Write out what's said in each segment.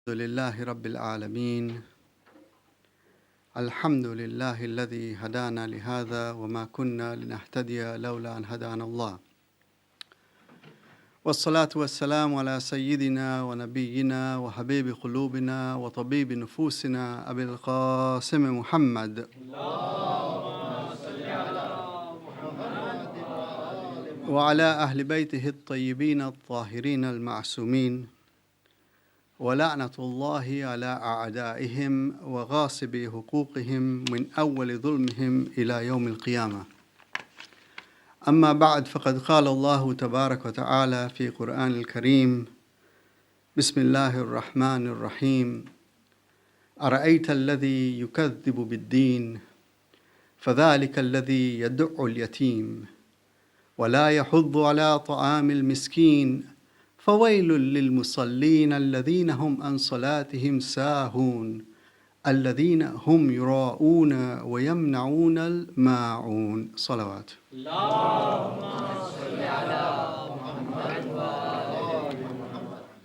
لله رب العالمين الحمد لله الذي هدانا لهذا وما كنا لنهتدي لولا أن هدانا الله والصلاة والسلام على سيدنا ونبينا وحبيب قلوبنا وطبيب نفوسنا أبي القاسم محمد اللهم صل على محمد وعلى أهل بيته الطيبين الطاهرين المعصومين ولعنة الله على أعدائهم وغاصبي حقوقهم من أول ظلمهم إلى يوم القيامة. أما بعد، فقد قال الله تبارك وتعالى في قرآن الكريم: بسم الله الرحمن الرحيم. أرأيت الذي يكذب بالدين فذلك الذي يدع اليتيم ولا يحض على طعام المسكين فويل للمصلين الذين هم عن صلاتهم ساهون الذين هم يراءون ويمنعون الماعون. صلوات.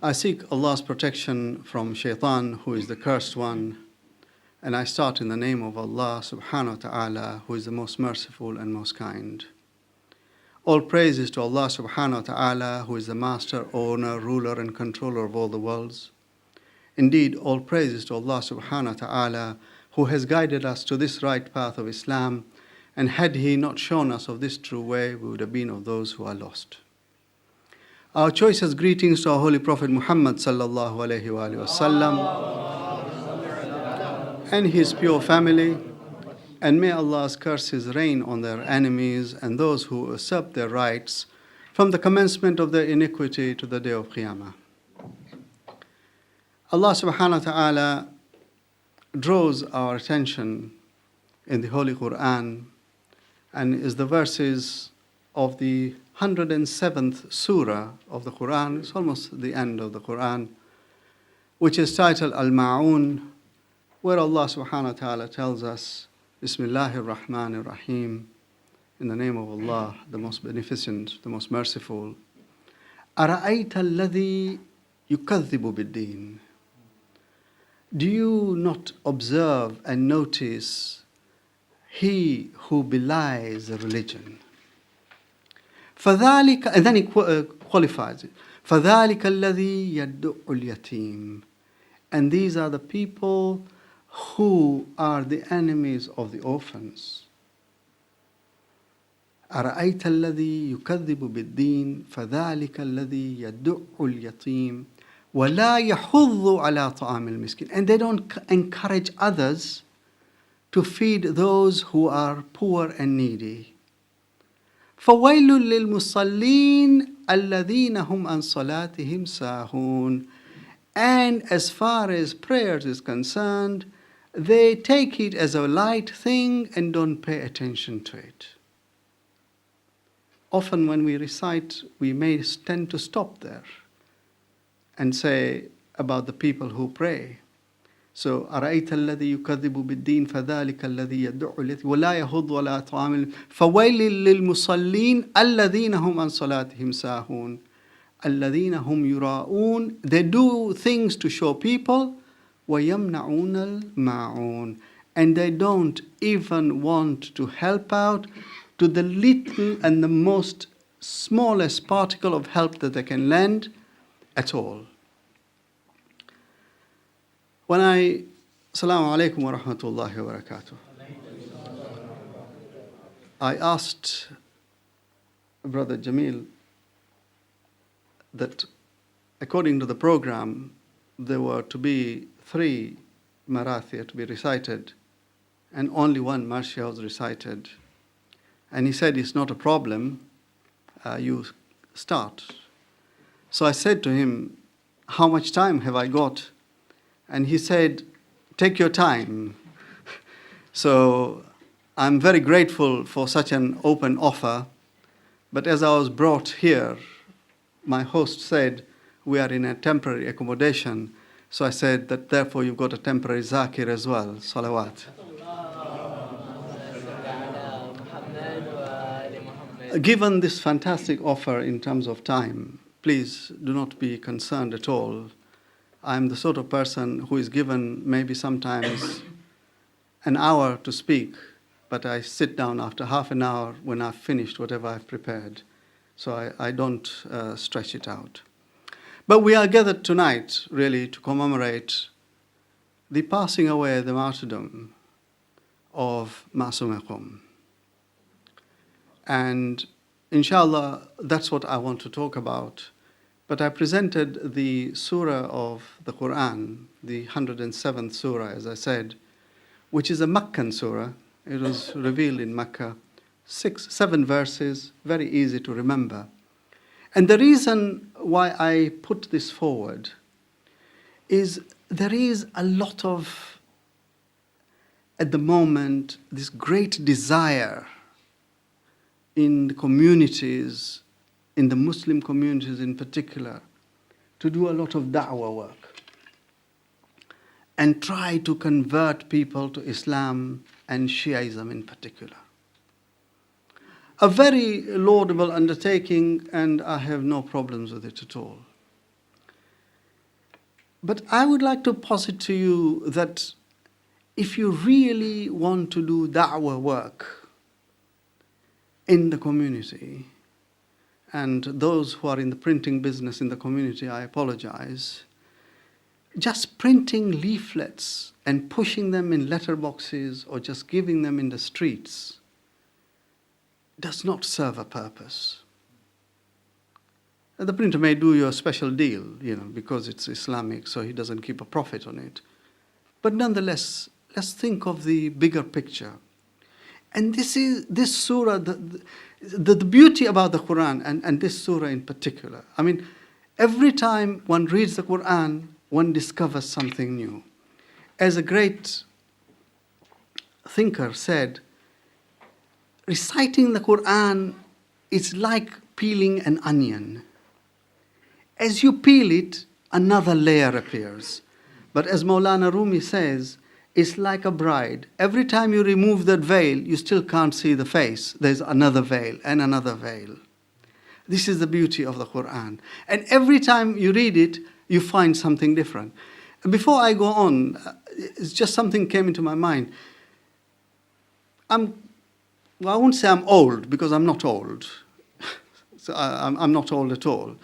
I seek Allah's protection from shaitan, who is the cursed one, and I start in the name of Allah subhanahu wa ta'ala, who is the most merciful and most kind. All praise is to Allah subhanahu wa ta'ala, who is the master, owner, ruler and controller of all the worlds. Indeed, all praise is to Allah subhanahu wa ta'ala, who has guided us to this right path of Islam, and had He not shown us of this true way, we would have been of those who are lost. Our choicest greetings to our Holy Prophet Muhammad sallallahu alayhi wa sallam and his pure family, and may Allah's curses rain on their enemies and those who usurp their rights from the commencement of their iniquity to the day of Qiyamah. Allah subhanahu wa ta'ala draws our attention in the Holy Quran and is the verses of the 107th surah of the Quran. It's almost the end of the Quran, which is titled Al-Ma'un, where Allah subhanahu wa ta'ala tells us, Bismillahir Rahmanir Rahim, in the name of Allah, the most beneficent, the most merciful. أَرَأَيْتَ الَّذِي يُكَذِّبُ بِالدِّينِ. Do you not observe and notice he who belies the religion? فَذَلِكَ, and then he qualifies it. فَذَلِكَ الَّذِي يَدُعُّ الْيَتِيمِ. And these are the people who are the enemies of the orphans. أَرَأَيْتَ الَّذِي يُكَذِّبُ بِالدِّينِ فَذَلِكَ الَّذِي يَدُعُّ الْيَتِيمِ وَلَا يَحُضُّ عَلَى طَعَامِ الْمِسْكِينِ. And they don't encourage others to feed those who are poor and needy. فَوَيْلٌ لِلْمُصَلِّينَ الَّذِينَ هُمْ عَنْ صَلَاتِهِمْ سَاهُونَ. And as far as prayers is concerned, they take it as a light thing and don't pay attention to it. Often when we recite, we may tend to stop there and say about the people who pray. So, أَرَأَيْتَ الَّذِي يُكَذِّبُ بِالدِّينِ فَذَلِكَ الَّذِي يَدُعُّ الْيَتِيمَ وَلَا يَحُضُّ عَلَى طَعَامِ فَوَيْلٌ لِلْمُصَلِّينَ الَّذِينَ هُمْ عَنْ صَلَاتِهِمْ سَاهُونَ الَّذِينَ هُمْ يُرَاءُونَ. They do things to show people. وَيَمْنَعُونَ الْمَاعُونَ. And they don't even want to help out to the little and the most smallest particle of help that they can lend at all. When Assalamu alaikum wa rahmatullahi wa barakatuh. I asked Brother Jamil that according to the program, there were to be 3 marathia to be recited, and only 1 marshia was recited. And he said, it's not a problem, you start. So I said to him, how much time have I got? And he said, take your time. So I'm very grateful for such an open offer. But as I was brought here, my host said, we are in a temporary accommodation. So I said that therefore you've got a temporary zakir as well. Salawat. Given this fantastic offer in terms of time, please do not be concerned at all. I'm the sort of person who is given maybe sometimes an hour to speak, but I sit down after half an hour when I've finished whatever I've prepared. So I don't stretch it out. But we are gathered tonight really to commemorate the passing away, the martyrdom of Masuma. And inshallah, that's what I want to talk about. But I presented the surah of the Quran, the 107th surah, as I said, which is a Meccan surah. It was revealed in Mecca. 7 verses, very easy to remember. And the reason why I put this forward is there is a lot of, at the moment, this great desire in the communities, in the Muslim communities in particular, to do a lot of da'wah work and try to convert people to Islam and Shiaism in particular. A very laudable undertaking, and I have no problems with it at all. But I would like to posit to you that if you really want to do da'wah work in the community, and those who are in the printing business in the community, I apologize, just printing leaflets and pushing them in letterboxes or just giving them in the streets does not serve a purpose. The printer may do you a special deal, because it's Islamic, so he doesn't keep a profit on it. But nonetheless, let's think of the bigger picture. And this surah, the beauty about the Quran, and this surah in particular. I mean, every time one reads the Quran, one discovers something new. As a great thinker said, reciting the Quran is like peeling an onion. As you peel it, another layer appears. But as Maulana Rumi says, it's like a bride. Every time you remove that veil, you still can't see the face. There's another veil and another veil. This is the beauty of the Quran. And every time you read it, you find something different. Before I go on, it's just something came into my mind. I won't say I'm old, because I'm not old. So I'm not old at all.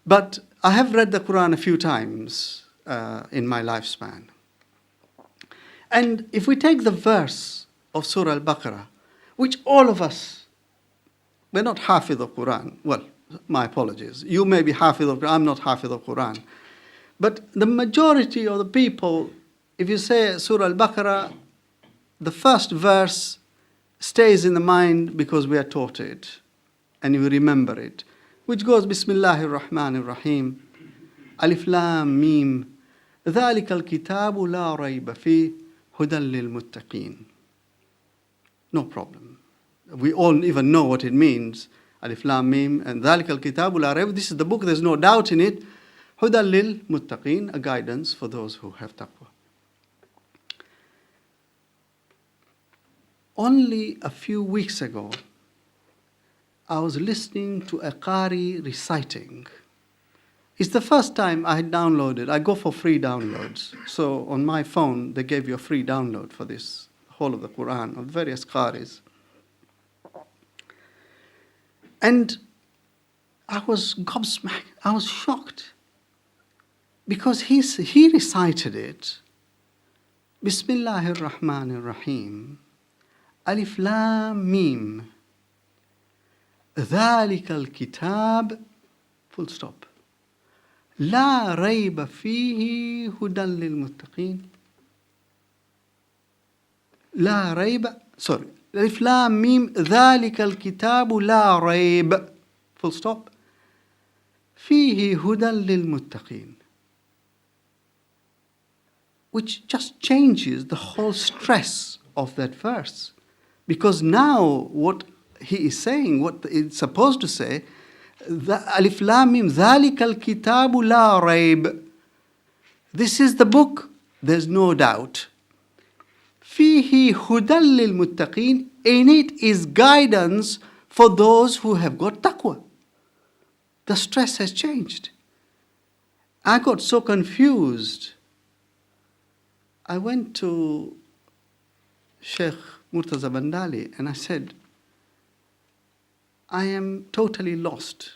But I have read the Quran a few times in my lifespan. And if we take the verse of Surah Al-Baqarah, which all of us, we're not Hafiz of Quran. Well, my apologies. You may be Hafiz of Quran, I'm not Hafiz of Quran. But the majority of the people, if you say Surah Al-Baqarah, the first verse stays in the mind because we are taught it and you remember it, which goes Bismillahir Rahmanir Rahim, Alif Lam Mim, ذَلِكَ الْكِتَابُ لَا رَيْبَ فِيهِ هُدًى لِلْمُتَّقِينَ. No problem. We all even know what it means. Alif Lam Mim and ذَلِكَ الْكِتَابُ لَا رَيْبَ. This is the book, there's no doubt in it. هُدًى لِلْمُتَّقِينَ, a guidance for those who have taqwa. Only a few weeks ago, I was listening to a Qari reciting. It's the first time I had downloaded. I go for free downloads. So on my phone, they gave you a free download for this whole of the Quran of various Qaris. And I was gobsmacked. I was shocked. Because he recited it. Bismillahir Rahmanir Rahim. Alif Lam Mim. ذَلِكَ الْكِتَابُ full stop. لا ريب فيه هدى للمتقين. لا ريب sorry. Alif Lam Mim ذَلِكَ الْكِتَابُ لا ريب full stop. فيه هدى للمتقين. Which just changes the whole stress of that verse. Because now what he is saying, what it's supposed to say, Alif Lam Mim ذَلِكَ الْكِتَابُ لَا رَيْبَ. This is the book, there's no doubt. فِيهِ هُدًى لِلْمُتَّقِينَ. In it is guidance for those who have got taqwa. The stress has changed. I got so confused. I went to Sheikh Murtaza Bandali and I said, I am totally lost.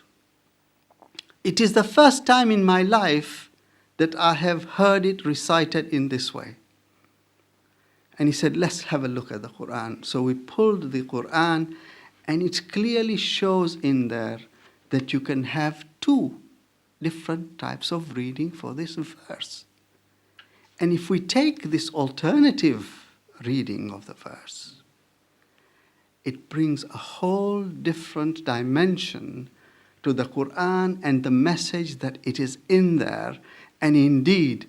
It is the first time in my life that I have heard it recited in this way. And he said, let's have a look at the Quran. So we pulled the Quran, and it clearly shows in there that you can have two different types of reading for this verse. And if we take this alternative reading of the verse, it brings a whole different dimension to the Quran and the message that it is in there. And indeed,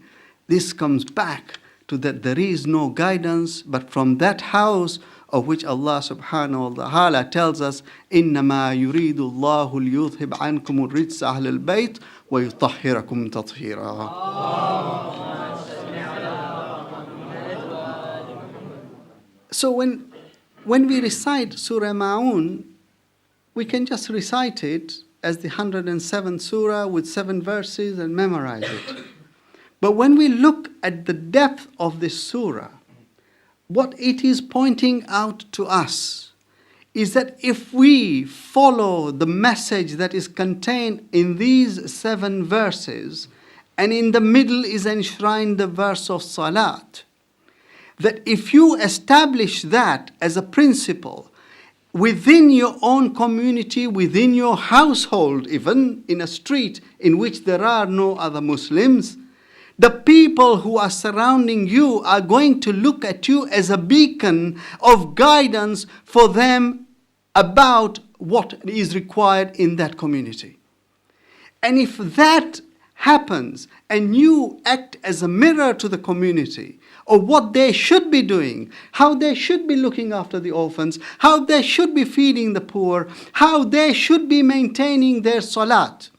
this comes back to that there is no guidance but from that house of which Allah subhanahu wa ta'ala tells us, إِنَّمَا يُرِيدُ اللَّهُ لِيُذْهِبْ عَنْكُمُ الرِّجْسَ أَهْلَ الْبَيْتِ وَيُطَهِّرَكُمْ تَطْهِيرًا. So when we recite Surah Ma'un, we can just recite it as the 107th surah with 7 verses and memorize it. But when we look at the depth of this surah, what it is pointing out to us is that if we follow the message that is contained in these 7 verses, and in the middle is enshrined the verse of Salat, that if you establish that as a principle within your own community, within your household, even in a street in which there are no other Muslims, the people who are surrounding you are going to look at you as a beacon of guidance for them about what is required in that community. And if that happens and you act as a mirror to the community of what they should be doing, how they should be looking after the orphans, how they should be feeding the poor, how they should be maintaining their salat.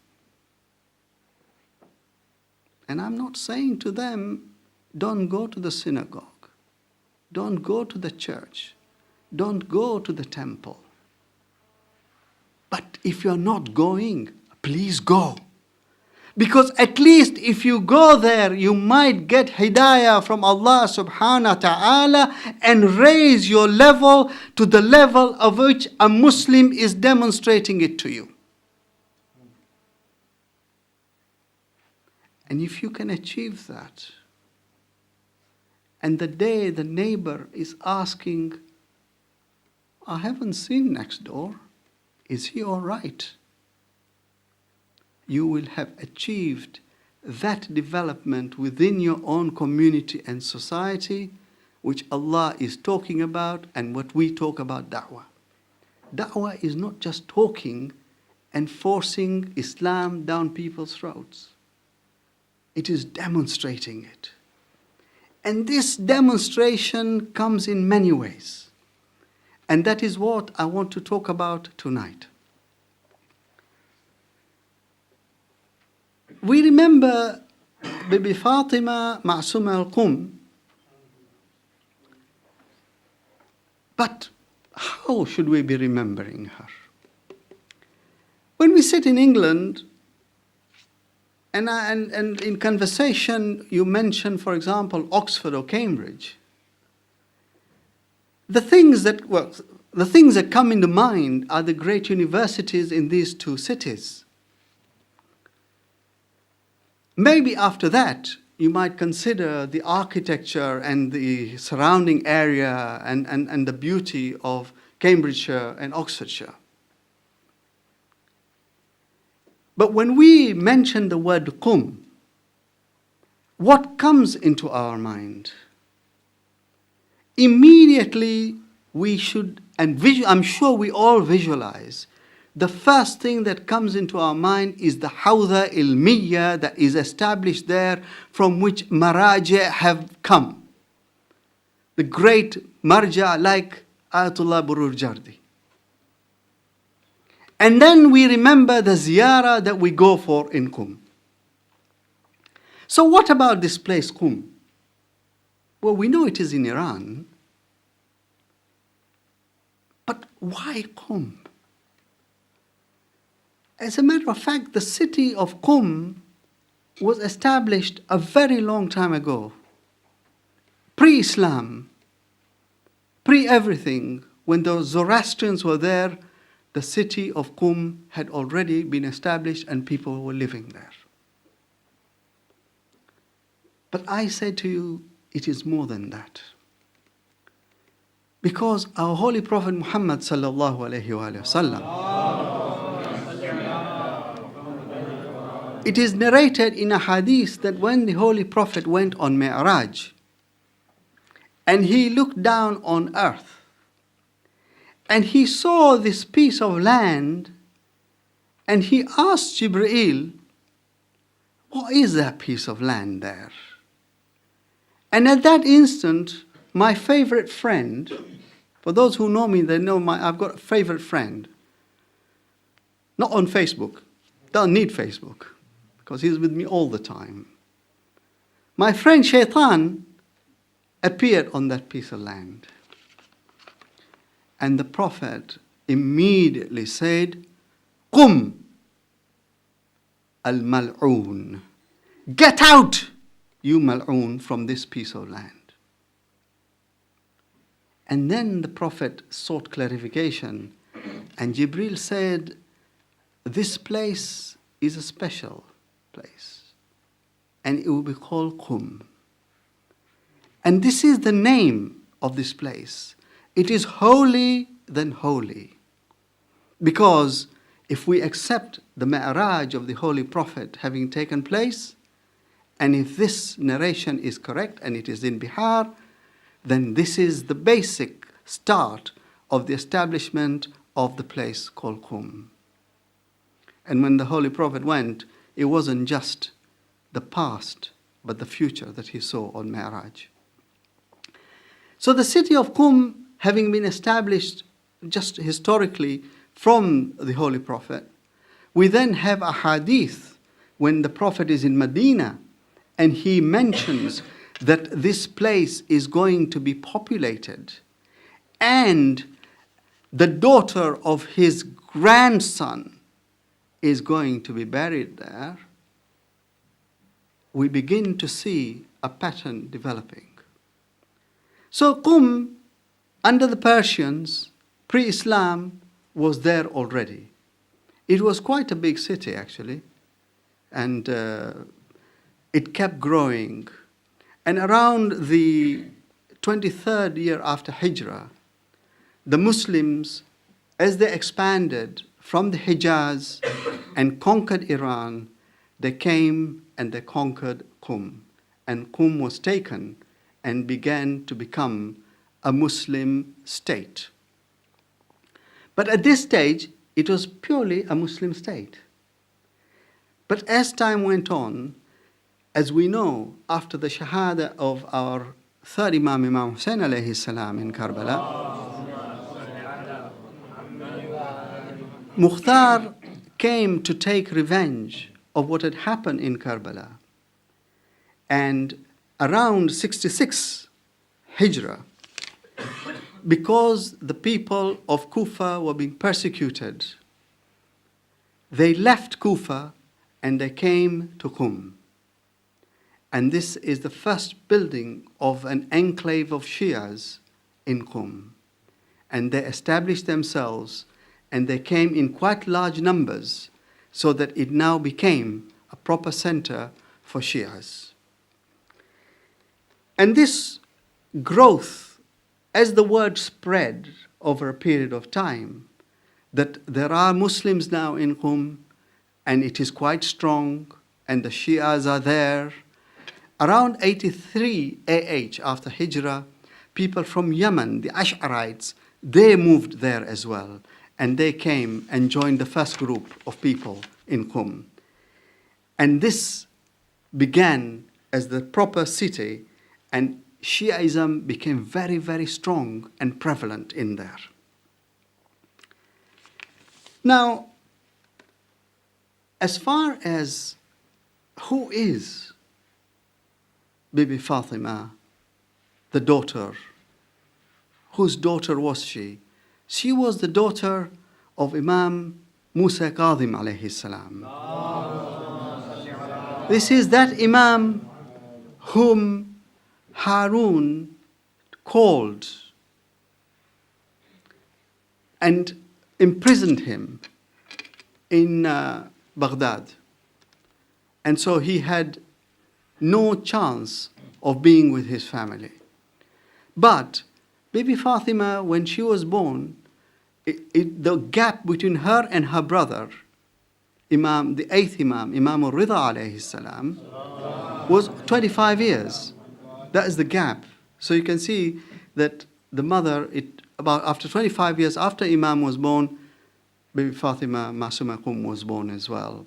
And I'm not saying to them, don't go to the synagogue, don't go to the church, don't go to the temple. But if you're not going, please go. Because at least if you go there, you might get hidayah from Allah subhanahu wa ta'ala and raise your level to the level of which a Muslim is demonstrating it to you. And if you can achieve that, and the day the neighbor is asking, I haven't seen next door, is he all right? You will have achieved that development within your own community and society, which Allah is talking about and what we talk about da'wah. Da'wah is not just talking and forcing Islam down people's throats. It is demonstrating it. And this demonstration comes in many ways. And that is what I want to talk about tonight. We remember Bibi Fatima Masuma al-Qum. But how should we be remembering her? When we sit in England, and in conversation you mention, for example, Oxford or Cambridge, the things that come into mind are the great universities in these 2 cities. Maybe after that, you might consider the architecture and the surrounding area and the beauty of Cambridgeshire and Oxfordshire. But when we mention the word Qum, what comes into our mind? Immediately we should, and I'm sure we all visualize, the first thing that comes into our mind is the hawza ilmiya that is established there, from which maraja have come. The great marja like Ayatollah Bururjardi. And then we remember the ziyarah that we go for in Qum. So what about this place Qum? Well, we know it is in Iran. But why Qum? As a matter of fact, the city of Qum was established a very long time ago, pre-Islam, pre-everything. When the Zoroastrians were there, the city of Qum had already been established and people were living there. But I say to you, it is more than that. Because our Holy Prophet Muhammad sallallahu alayhi wa sallam, it is narrated in a hadith that when the Holy Prophet went on Mi'raj and he looked down on earth and he saw this piece of land and he asked Jibreel, what is that piece of land there? And at that instant, my favorite friend, for those who know me, they know I've got a favorite friend, not on Facebook, don't need Facebook, because he's with me all the time. My friend Shaitan appeared on that piece of land. And the Prophet immediately said, Qum al-mal'oon. Get out, you mal'oon, from this piece of land. And then the Prophet sought clarification. And Jibreel said, this place is a special place. And it will be called Qum. And this is the name of this place. It is holy than holy. Because if we accept the Mi'raj of the Holy Prophet having taken place, and if this narration is correct and it is in Bihar, then this is the basic start of the establishment of the place called Qum. And when the Holy Prophet went, it wasn't just the past, but the future that he saw on Mi'raj. So the city of Qum, having been established just historically from the Holy Prophet, we then have a hadith when the Prophet is in Medina and he mentions that this place is going to be populated and the daughter of his grandson is going to be buried there. We begin to see a pattern developing. So Qum, under the Persians, pre-Islam, was there already. It was quite a big city, actually, and it kept growing. And around the 23rd year after Hijrah, the Muslims, as they expanded from the Hijaz and conquered Iran, they came and they conquered Qum. And Qum was taken and began to become a Muslim state. But at this stage, it was purely a Muslim state. But as time went on, as we know, after the Shahadat of our third Imam, Imam Hussain alayhi salam in Karbala, Mukhtar came to take revenge of what had happened in Karbala. And around 66 Hijrah, because the people of Kufa were being persecuted, they left Kufa and they came to Qum. And this is the first building of an enclave of Shias in Qum. And they established themselves and they came in quite large numbers so that it now became a proper center for Shias. And this growth, as the word spread over a period of time, that there are Muslims now in Qum, and it is quite strong, and the Shias are there. Around 83 AH, after Hijrah, people from Yemen, the Ash'arites, they moved there as well, and they came and joined the first group of people in Qum. And this began as the proper city, and Shiaism became very, very strong and prevalent in there. Now, as far as who is Bibi Fatima, the daughter, whose daughter was she? She was the daughter of Imam Musa Kadhim alayhi salam. This is that Imam whom Harun called and imprisoned him in Baghdad. And so he had no chance of being with his family. But Bibi Fatima, when she was born, the gap between her and her brother, Imam, the eighth Imam, Imam al-Rida alayhi salam, was 25 years. That is the gap. So you can see that the mother, about after 25 years after Imam was born, Bibi Fatima Masuma was born as well.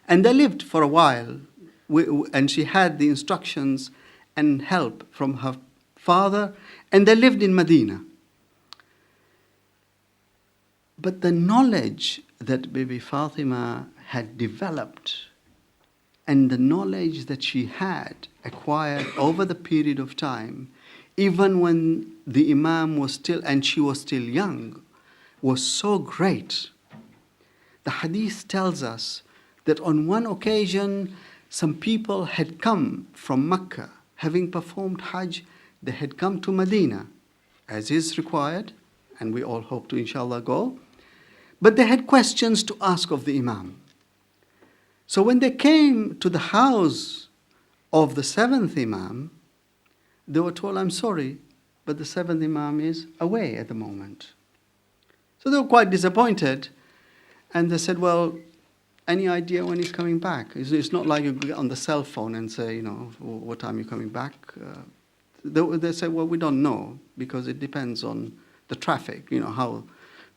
And they lived for a while, and she had the instructions and help from her father, and they lived in Medina. But the knowledge that Bibi Fatima had developed and the knowledge that she had acquired over the period of time, even when the Imam was still, and she was still young, was so great. The hadith tells us that on one occasion, some people had come from Mecca, having performed Hajj, they had come to Medina, as is required, and we all hope to inshallah go, but they had questions to ask of the Imam. So when they came to the house of the seventh Imam, they were told, I'm sorry, but the seventh Imam is away at the moment. So they were quite disappointed, and they said, well, any idea when he's coming back? It's not like you get on the cell phone and say, what time are you coming back? They say, well, we don't know, because it depends on the traffic, how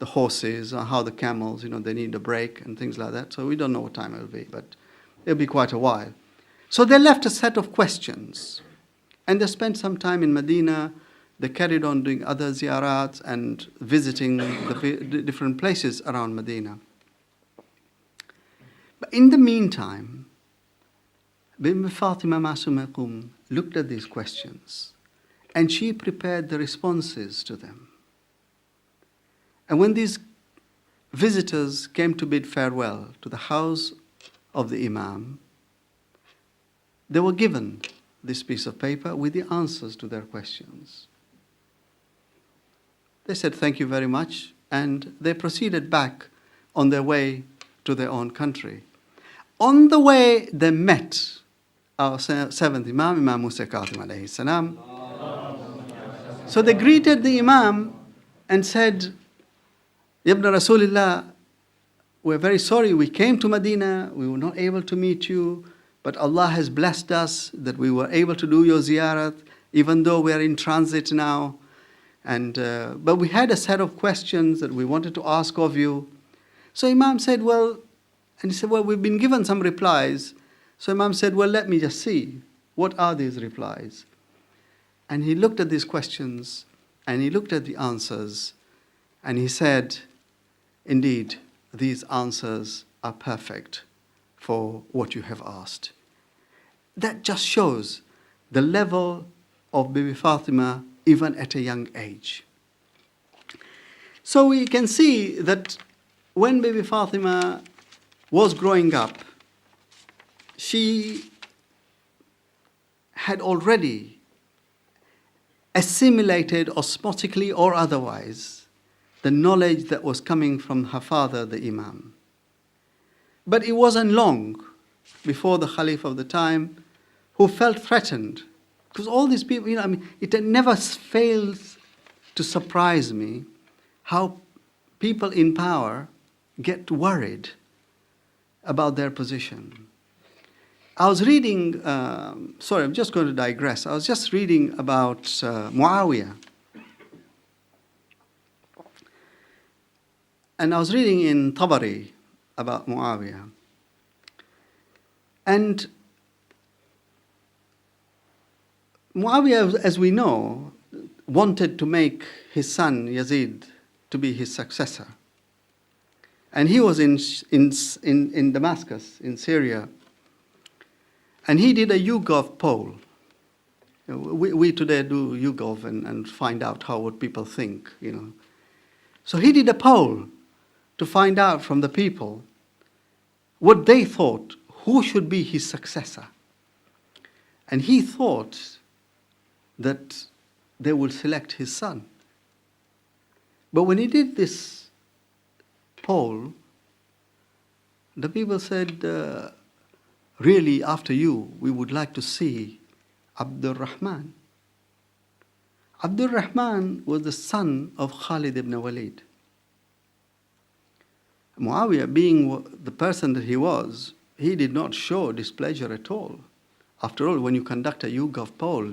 the horses, how the camels, they need a break and things like that. So we don't know what time it will be, but it'll be quite a while. So they left a set of questions, and they spent some time in Medina. They carried on doing other ziyarats and visiting the different places around Medina. But in the meantime, Bibi Fatima Masuma looked at these questions, and she prepared the responses to them. And when these visitors came to bid farewell to the house of the Imam, they were given this piece of paper with the answers to their questions. They said, thank you very much, and they proceeded back on their way to their own country. On the way, they met our seventh Imam, Imam Musa Kazim alayhi salam. So they greeted the Imam and said, Ibn Rasulillah, we're very sorry, we came to Medina, we were not able to meet you, but Allah has blessed us that we were able to do your ziyarat, even though we are in transit now. But we had a set of questions that we wanted to ask of you. So Imam said, and he said, we've been given some replies. So Imam said, let me just see, what are these replies? And he looked at these questions, and he looked at the answers, and he said, indeed, these answers are perfect for what you have asked. That just shows the level of Bibi Fatima even at a young age. So we can see that when Bibi Fatima was growing up, she had already assimilated osmotically or otherwise the knowledge that was coming from her father, the Imam. But it wasn't long before the Khalif of the time, who felt threatened, because all these people, it never fails to surprise me how people in power get worried about their position. I was reading, I'm just going to digress. I was just reading about Muawiyah. And I was reading in Tabari about Muawiyah. And Muawiyah, as we know, wanted to make his son Yazid to be his successor. And he was in Damascus, in Syria. And he did a YouGov poll. We today do YouGov and find out what people think, So he did a poll to find out from the people what they thought, who should be his successor. And he thought that they would select his son. But when he did this poll, the people said, really, after you, we would like to see Abdul Rahman. Abdul Rahman was the son of Khalid ibn Walid. Muawiyah, being the person that he was, he did not show displeasure at all. After all, when you conduct a YouGov poll,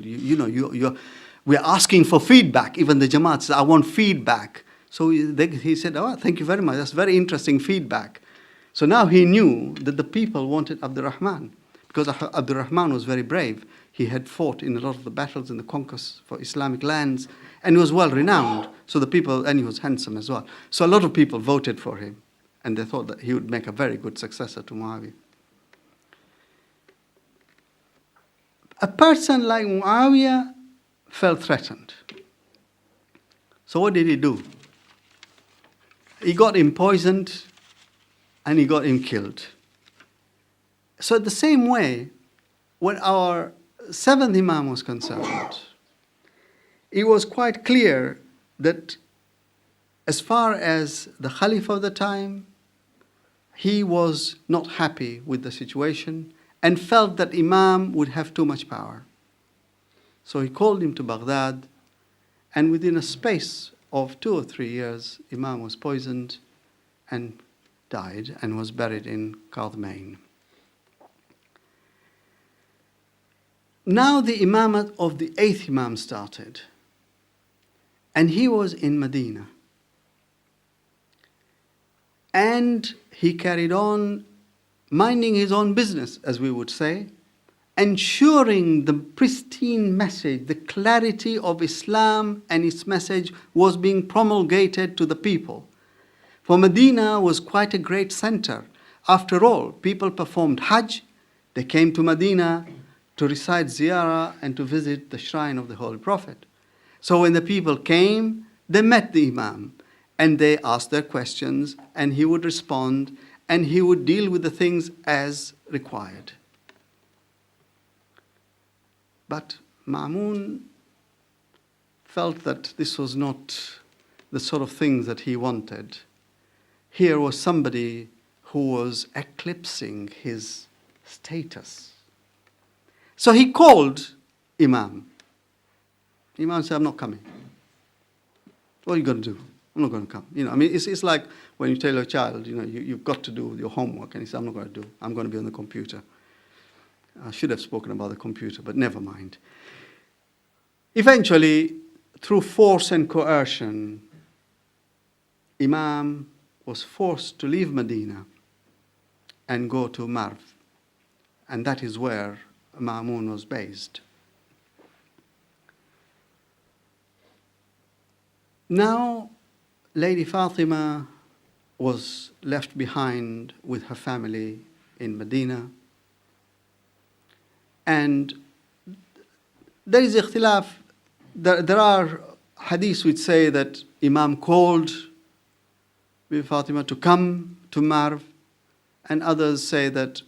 we're asking for feedback. Even the Jamaat says, I want feedback. So he said, oh, thank you very much. That's very interesting feedback. So now he knew that the people wanted Abdul Rahman, because Abdul Rahman was very brave. He had fought in a lot of the battles and the conquests for Islamic lands, and he was well renowned. So the people, and he was handsome as well. So a lot of people voted for him, and they thought that he would make a very good successor to Muawiyah. A person like Muawiyah felt threatened. So what did he do? He got him poisoned and he got him killed. So the same way, when our seventh Imam was concerned, it was quite clear that as far as the Khalifa of the time, he was not happy with the situation and felt that Imam would have too much power. So he called him to Baghdad, and within a space of 2 or 3 years, Imam was poisoned and died and was buried in Qadmain. Now the imamate of the 8th Imam started, and he was in Medina. And he carried on minding his own business, as we would say, ensuring the pristine message, the clarity of Islam and its message was being promulgated to the people. For Medina was quite a great center. After all, people performed Hajj. They came to Medina to recite ziyarah and to visit the shrine of the Holy Prophet. So when the people came, they met the Imam and they asked their questions, and he would respond, and he would deal with the things as required. But Ma'mun felt that this was not the sort of things that he wanted. Here was somebody who was eclipsing his status. So he called Imam. Imam said, I'm not coming. What are you going to do? I'm not going to come. It's like when you tell your child, you've got to do your homework, and he says, I'm not going to do. I'm going to be on the computer. I should have spoken about the computer, but never mind. Eventually, through force and coercion, Imam was forced to leave Medina and go to Marv. And that is where Ma'mun was based. Now, Lady Fatima was left behind with her family in Medina. And there is ikhtilaf. There are hadiths which say that Imam called Bibi Fatima to come to Marv, and others say that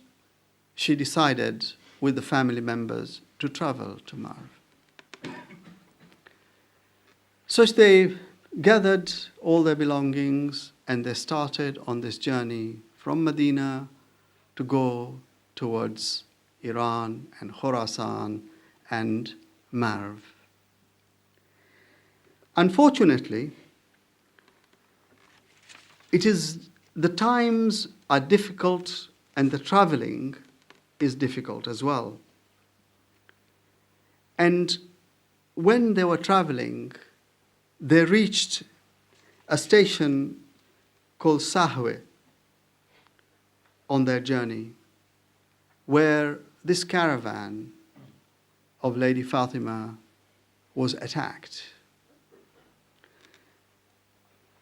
she decided with the family members to travel to Marv. So they gathered all their belongings and they started on this journey from Medina to go towards Iran and Khorasan and Marv. Unfortunately, the times are difficult and the traveling is difficult as well. And when they were traveling, they reached a station called Sahwe on their journey, where this caravan of Lady Fatima was attacked.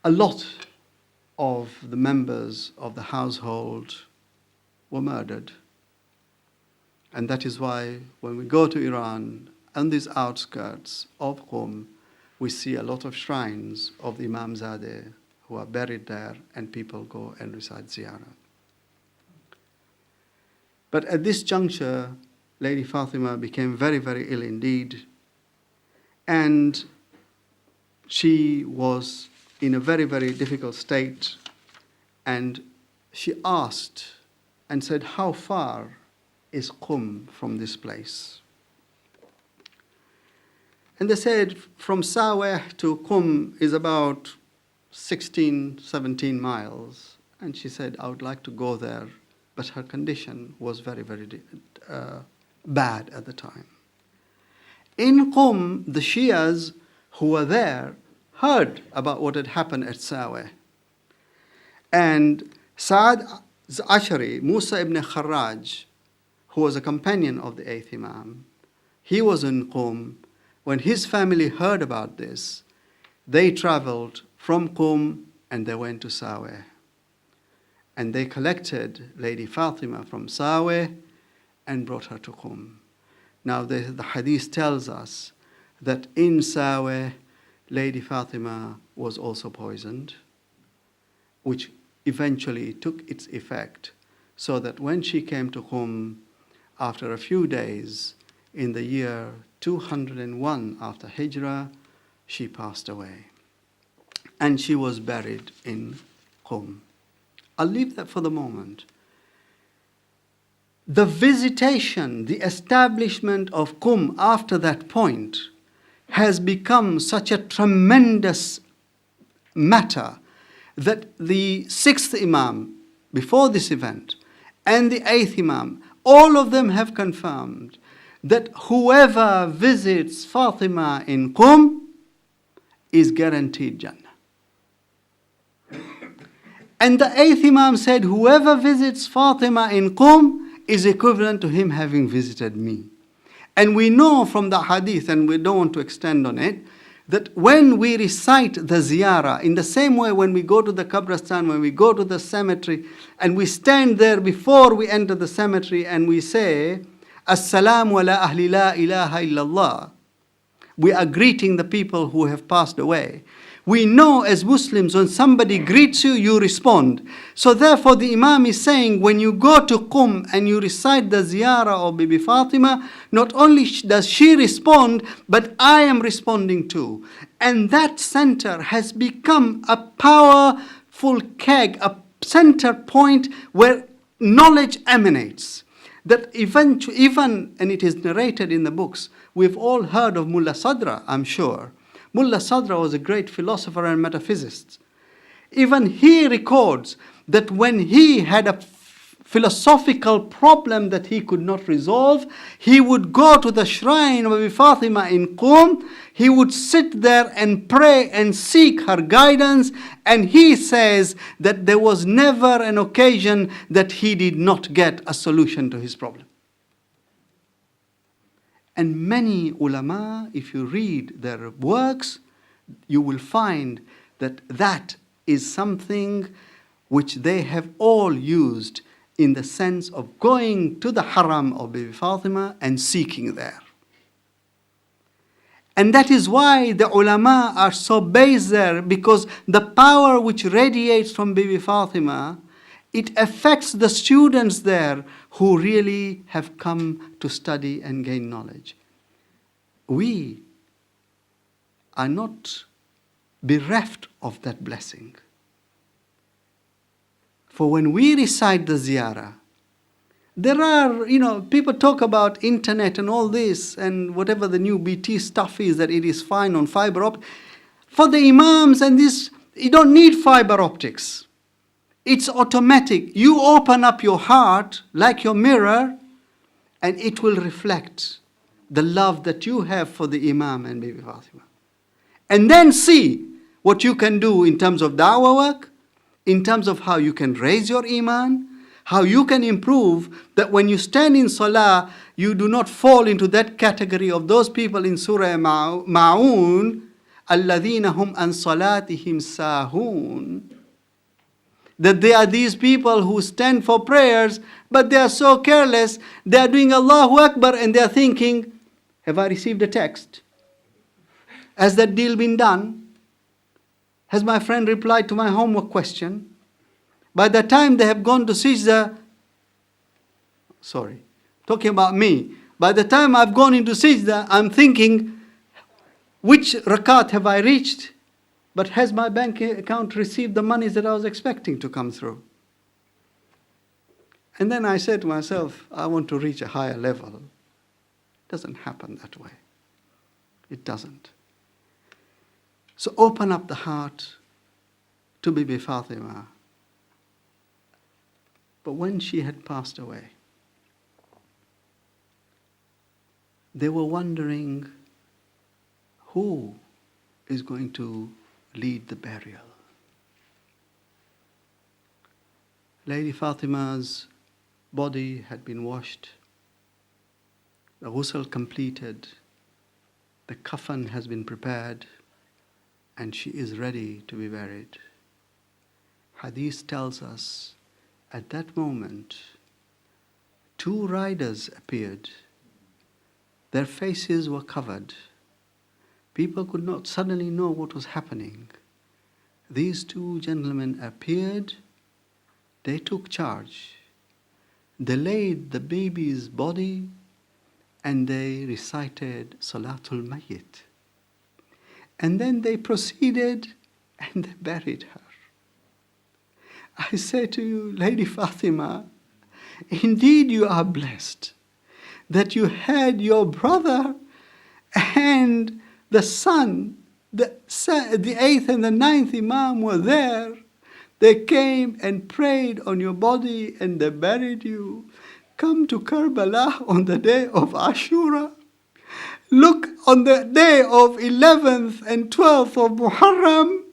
A lot of the members of the household were murdered. And that is why when we go to Iran, on these outskirts of Qom, we see a lot of shrines of the Imamzadeh who are buried there, and people go and recite ziyarah. But at this juncture, Lady Fatima became very, very ill indeed. And she was in a very, very difficult state. And she asked and said, how far is Qum from this place? And they said, from Saweh to Qum is about 16, 17 miles. And she said, I would like to go there. But her condition was very, very bad at the time. In Qum, the Shias who were there heard about what had happened at Saweh. And Sa'ad Ashari, Musa ibn Kharraj, who was a companion of the 8th Imam, he was in Qum. When his family heard about this, they traveled from Qum and they went to Saweh. And they collected Lady Fatima from Saweh and brought her to Qum. Now the hadith tells us that in Saweh, Lady Fatima was also poisoned, which eventually took its effect, so that when she came to Qum, after a few days, in the year 201 after Hijrah, she passed away. And she was buried in Qum. I'll leave that for the moment. The visitation, the establishment of Qum after that point has become such a tremendous matter that the 6th Imam, before this event, and the 8th Imam, all of them have confirmed that whoever visits Fatima in Qum is guaranteed Jannah. And the 8th Imam said, whoever visits Fatima in Qum is equivalent to him having visited me. And we know from the hadith, and we don't want to extend on it, that when we recite the ziyarah, in the same way when we go to the Qabristan, when we go to the cemetery, and we stand there before we enter the cemetery and we say, As-salamu ala ahli la ilaha illallah. We are greeting the people who have passed away. We know as Muslims, when somebody greets you, you respond. So therefore the Imam is saying, when you go to Qum and you recite the ziyarah of Bibi Fatima, not only does she respond, but I am responding too. And that center has become a powerful keg, a center point where knowledge emanates. That even, and it is narrated in the books, we've all heard of Mullah Sadra, I'm sure. Mullah Sadra was a great philosopher and metaphysicist. Even he records that when he had a philosophical problem that he could not resolve, he would go to the shrine of Bibi Fatima in Qum, he would sit there and pray and seek her guidance, and he says that there was never an occasion that he did not get a solution to his problem. And many ulama, if you read their works, you will find that that is something which they have all used in the sense of going to the haram of Bibi Fatima and seeking there. And that is why the ulama are so based there, because the power which radiates from Bibi Fatima, it affects the students there who really have come to study and gain knowledge. We are not bereft of that blessing. For when we recite the ziyarah, there are, people talk about internet and all this and whatever the new BT stuff is, that it is fine on fiber optics. For the imams and this, you don't need fiber optics. It's automatic. You open up your heart like your mirror and it will reflect the love that you have for the Imam and Bibi Fatima. And then see what you can do in terms of da'wah work, in terms of how you can raise your iman, how you can improve, that when you stand in salah, you do not fall into that category of those people in Surah Ma'un, alladhina hum an salatihim sahun. That they are these people who stand for prayers, but they are so careless, they are doing Allahu Akbar and they are thinking, have I received a text? Has that deal been done? Has my friend replied to my homework question? By the time they have gone to Sajda, Sorry. Talking about me. By the time I've gone into Sajda, I'm thinking, which rakat have I reached? But has my bank account received the monies that I was expecting to come through? And then I said to myself, I want to reach a higher level. It doesn't happen that way. It doesn't. So open up the heart to Bibi Fatima. But when she had passed away, they were wondering who is going to lead the burial. Lady Fatima's body had been washed, the ghusl completed, the coffin has been prepared, and she is ready to be buried. Hadith tells us, at that moment, 2 riders appeared. Their faces were covered. People could not suddenly know what was happening. These 2 gentlemen appeared. They took charge. They laid the baby's body and they recited Salatul Mayyit. And then they proceeded and they buried her. I say to you, Lady Fatima, indeed you are blessed that you had your brother and the son, the 8th and the 9th Imam were there. They came and prayed on your body and they buried you. Come to Karbala on the day of Ashura. Look on the day of 11th and 12th of Muharram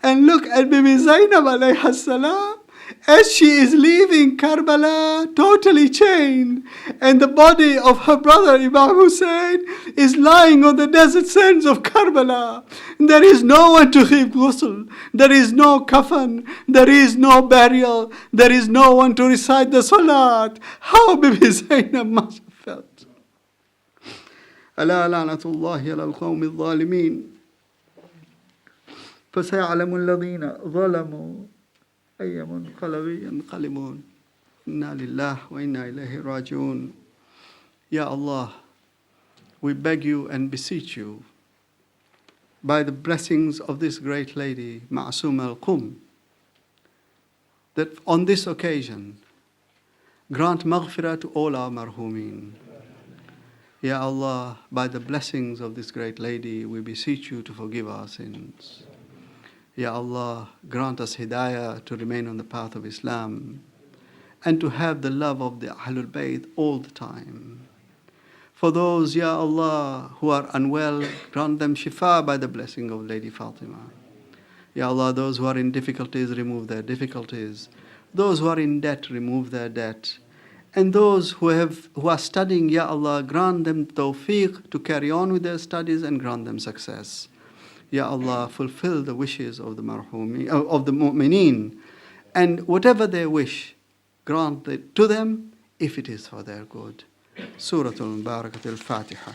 and look at Bibi Zainab alayha salam as she is leaving Karbala totally chained, and the body of her brother Imam Hussein is lying on the desert sands of Karbala. There is no one to give ghusl, there is no kafan, there is no burial, there is no one to recite the salat. How Bibi Zainab must have felt. ألا لعنة الله على القوم الظالمين فسيعلم الذين ظلموا أي منقلب ينقلبون إنا لله وإنا إليه راجعون. Ya Allah, we beg you and beseech you, by the blessings of this great lady, Masuma al-Qum, that on this occasion, grant maghfirah to all our marhumeen. Ya Allah, by the blessings of this great lady, we beseech you to forgive our sins. Ya Allah, grant us hidayah to remain on the path of Islam and to have the love of the Ahlul Bayt all the time. For those, Ya Allah, who are unwell, grant them shifa by the blessing of Lady Fatima. Ya Allah, those who are in difficulties, remove their difficulties. Those who are in debt, remove their debt. And those who are studying, Ya Allah, grant them tawfiq to carry on with their studies and grant them success. Ya Allah, fulfill the wishes of the marhumeen, of the mu'mineen, and whatever they wish, grant it to them if it is for their good. Surah Al-Barakat Al-Fatiha.